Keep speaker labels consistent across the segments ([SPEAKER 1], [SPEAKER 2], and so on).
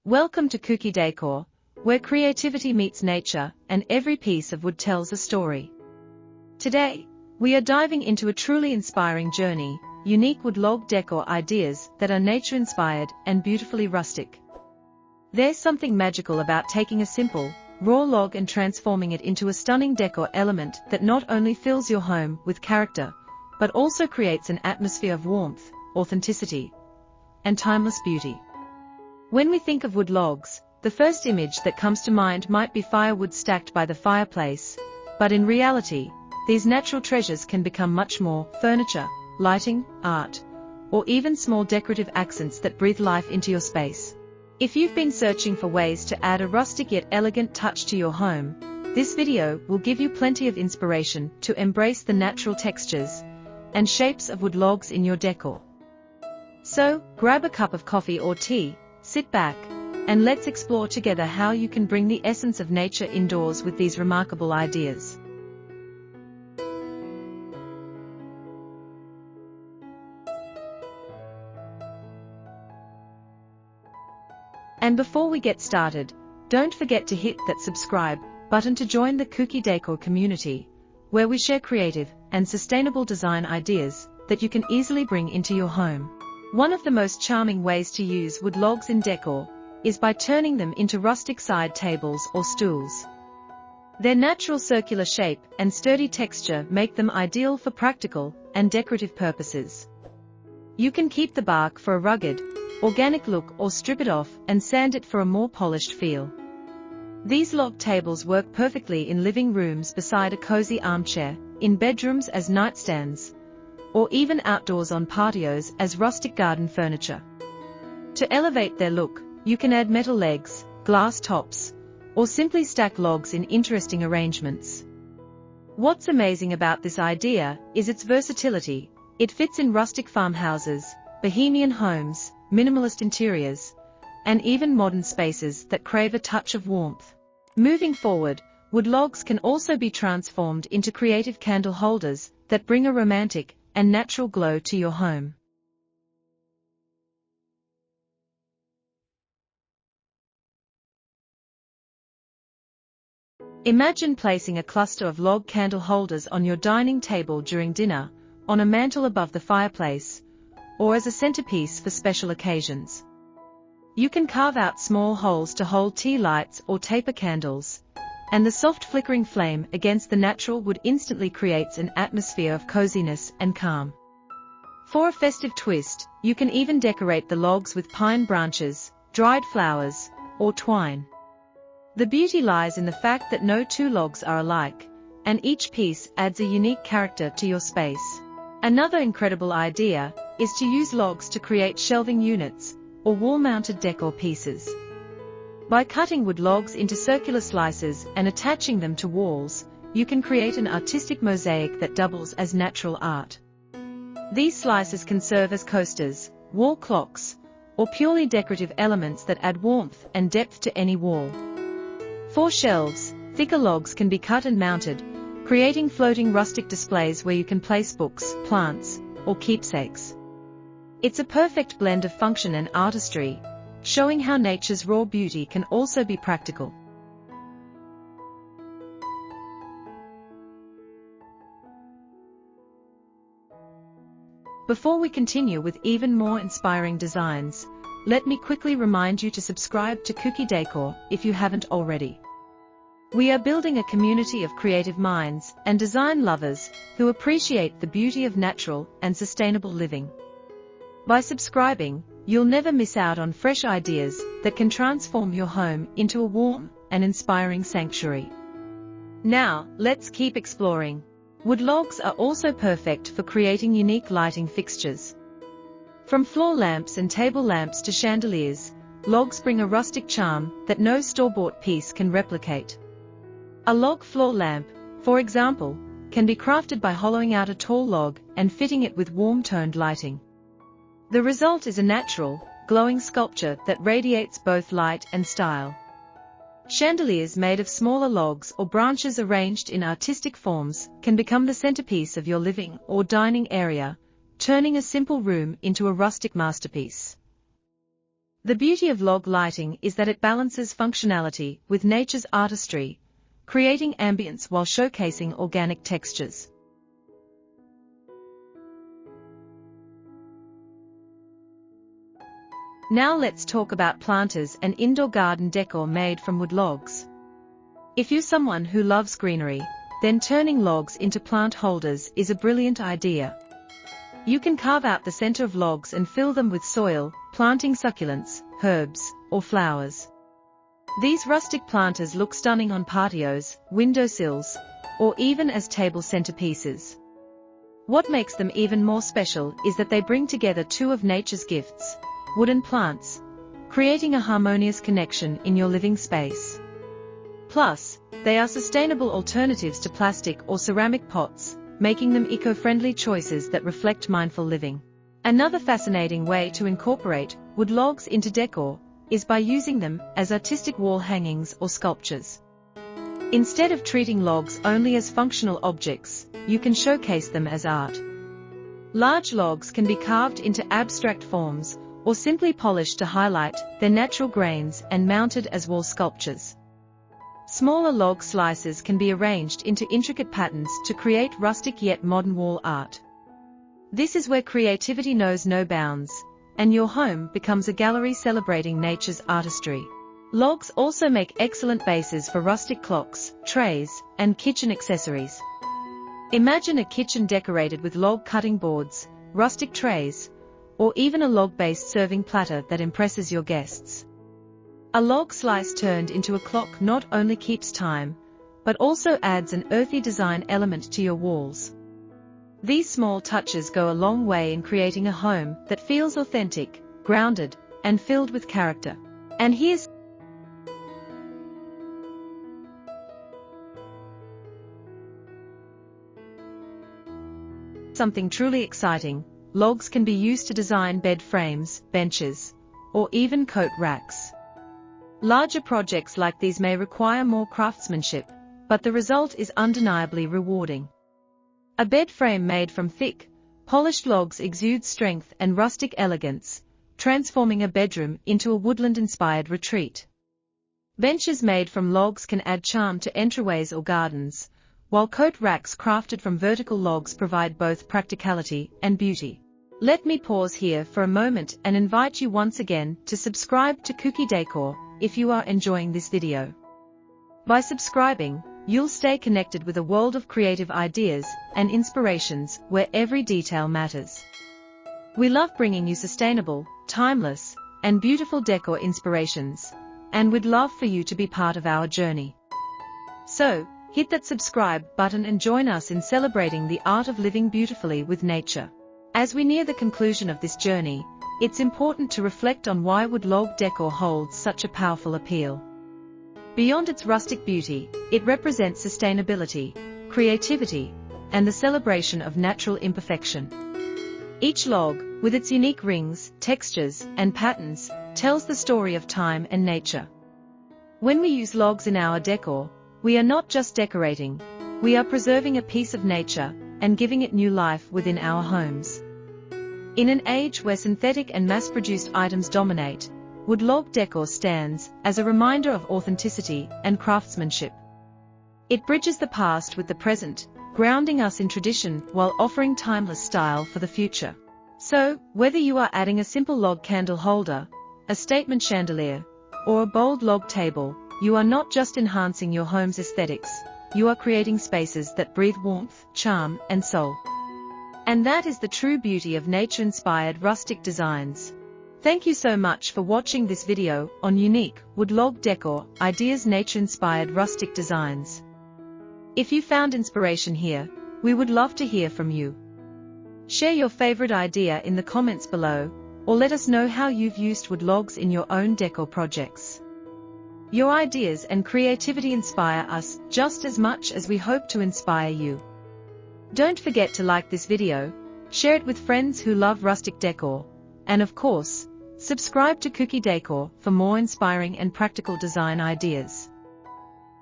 [SPEAKER 1] Welcome to Kuki Decor, where creativity meets nature and every piece of wood tells a story. Today, we are diving into a truly inspiring journey, unique wood log decor ideas that are nature-inspired and beautifully rustic. There's something magical about taking a simple, raw log and transforming it into a stunning decor element that not only fills your home with character, but also creates an atmosphere of warmth, authenticity, and timeless beauty. When we think of wood logs, the first image that comes to mind might be firewood stacked by the fireplace, but in reality, these natural treasures can become much more: furniture, lighting, art, or even small decorative accents that breathe life into your space. If you've been searching for ways to add a rustic yet elegant touch to your home, this video will give you plenty of inspiration to embrace the natural textures and shapes of wood logs in your decor. So, grab a cup of coffee or tea, sit back, and let's explore together how you can bring the essence of nature indoors with these remarkable ideas. And before we get started, don't forget to hit that subscribe button to join the Kuki Decor community, where we share creative and sustainable design ideas that you can easily bring into your home. One of the most charming ways to use wood logs in decor is by turning them into rustic side tables or stools. Their natural circular shape and sturdy texture make them ideal for practical and decorative purposes. You can keep the bark for a rugged, organic look or strip it off and sand it for a more polished feel. These log tables work perfectly in living rooms beside a cozy armchair, in bedrooms as nightstands, or even outdoors on patios as rustic garden furniture. To elevate their look, you can add metal legs, glass tops, or simply stack logs in interesting arrangements. What's amazing about this idea is its versatility. It fits in rustic farmhouses, bohemian homes, minimalist interiors, and even modern spaces that crave a touch of warmth. Moving forward, wood logs can also be transformed into creative candle holders that bring a romantic and natural glow to your home. Imagine placing a cluster of log candle holders on your dining table during dinner, on a mantel above the fireplace, or as a centerpiece for special occasions. You can carve out small holes to hold tea lights or taper candles, and the soft flickering flame against the natural wood instantly creates an atmosphere of coziness and calm. For a festive twist, you can even decorate the logs with pine branches, dried flowers, or twine. The beauty lies in the fact that no two logs are alike, and each piece adds a unique character to your space. Another incredible idea is to use logs to create shelving units, or wall-mounted decor pieces. By cutting wood logs into circular slices and attaching them to walls, you can create an artistic mosaic that doubles as natural art. These slices can serve as coasters, wall clocks, or purely decorative elements that add warmth and depth to any wall. For shelves, thicker logs can be cut and mounted, creating floating rustic displays where you can place books, plants, or keepsakes. It's a perfect blend of function and artistry, showing how nature's raw beauty can also be practical. Before we continue with even more inspiring designs, let me quickly remind you to subscribe to Kuki Decor if you haven't already. We are building a community of creative minds and design lovers who appreciate the beauty of natural and sustainable living. By subscribing, you'll never miss out on fresh ideas that can transform your home into a warm and inspiring sanctuary. Now, let's keep exploring. Wood logs are also perfect for creating unique lighting fixtures. From floor lamps and table lamps to chandeliers, logs bring a rustic charm that no store-bought piece can replicate. A log floor lamp, for example, can be crafted by hollowing out a tall log and fitting it with warm-toned lighting. The result is a natural, glowing sculpture that radiates both light and style. Chandeliers made of smaller logs or branches arranged in artistic forms can become the centerpiece of your living or dining area, turning a simple room into a rustic masterpiece. The beauty of log lighting is that it balances functionality with nature's artistry, creating ambience while showcasing organic textures. Now let's talk about planters and indoor garden decor made from wood logs. If you're someone who loves greenery, then turning logs into plant holders is a brilliant idea. You can carve out the center of logs and fill them with soil, planting succulents, herbs, or flowers. These rustic planters look stunning on patios, windowsills, or even as table centerpieces. What makes them even more special is that they bring together two of nature's gifts, wood and plants, creating a harmonious connection in your living space. Plus, they are sustainable alternatives to plastic or ceramic pots, making them eco-friendly choices that reflect mindful living. Another fascinating way to incorporate wood logs into decor is by using them as artistic wall hangings or sculptures. Instead of treating logs only as functional objects, you can showcase them as art. Large logs can be carved into abstract forms or simply polished to highlight their natural grains and mounted as wall sculptures. Smaller log slices can be arranged into intricate patterns to create rustic yet modern wall art. This is where creativity knows no bounds, and your home becomes a gallery celebrating nature's artistry. Logs also make excellent bases for rustic clocks, trays, and kitchen accessories. Imagine a kitchen decorated with log cutting boards, rustic trays, or even a log-based serving platter that impresses your guests. A log slice turned into a clock not only keeps time, but also adds an earthy design element to your walls. These small touches go a long way in creating a home that feels authentic, grounded, and filled with character. And here's something truly exciting: logs can be used to design bed frames, benches, or even coat racks. Larger projects like these may require more craftsmanship, but the result is undeniably rewarding. A bed frame made from thick, polished logs exudes strength and rustic elegance, transforming a bedroom into a woodland-inspired retreat. Benches made from logs can add charm to entryways or gardens, while coat racks crafted from vertical logs provide both practicality and beauty. Let me pause here for a moment and invite you once again to subscribe to Kuki Decor if you are enjoying this video. By subscribing, you'll stay connected with a world of creative ideas and inspirations where every detail matters. We love bringing you sustainable, timeless, and beautiful decor inspirations, and we'd love for you to be part of our journey. So, hit that subscribe button and join us in celebrating the art of living beautifully with nature. As we near the conclusion of this journey, it's important to reflect on why wood log decor holds such a powerful appeal. Beyond its rustic beauty, it represents sustainability, creativity, and the celebration of natural imperfection. Each log, with its unique rings, textures, and patterns, tells the story of time and nature. When we use logs in our decor, we are not just decorating, we are preserving a piece of nature and giving it new life within our homes. In an age where synthetic and mass-produced items dominate, wood log decor stands as a reminder of authenticity and craftsmanship. It bridges the past with the present, grounding us in tradition while offering timeless style for the future. So, whether you are adding a simple log candle holder, a statement chandelier, or a bold log table, you are not just enhancing your home's aesthetics, you are creating spaces that breathe warmth, charm, and soul. And that is the true beauty of nature-inspired rustic designs. Thank you so much for watching this video on unique wood log decor ideas, nature-inspired rustic designs. If you found inspiration here, we would love to hear from you. Share your favorite idea in the comments below, or let us know how you've used wood logs in your own decor projects. Your ideas and creativity inspire us just as much as we hope to inspire you. Don't forget to like this video, share it with friends who love rustic decor, and of course, subscribe to Kuki Decor for more inspiring and practical design ideas.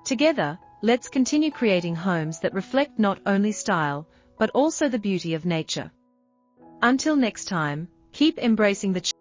[SPEAKER 1] Together, let's continue creating homes that reflect not only style, but also the beauty of nature. Until next time, keep embracing the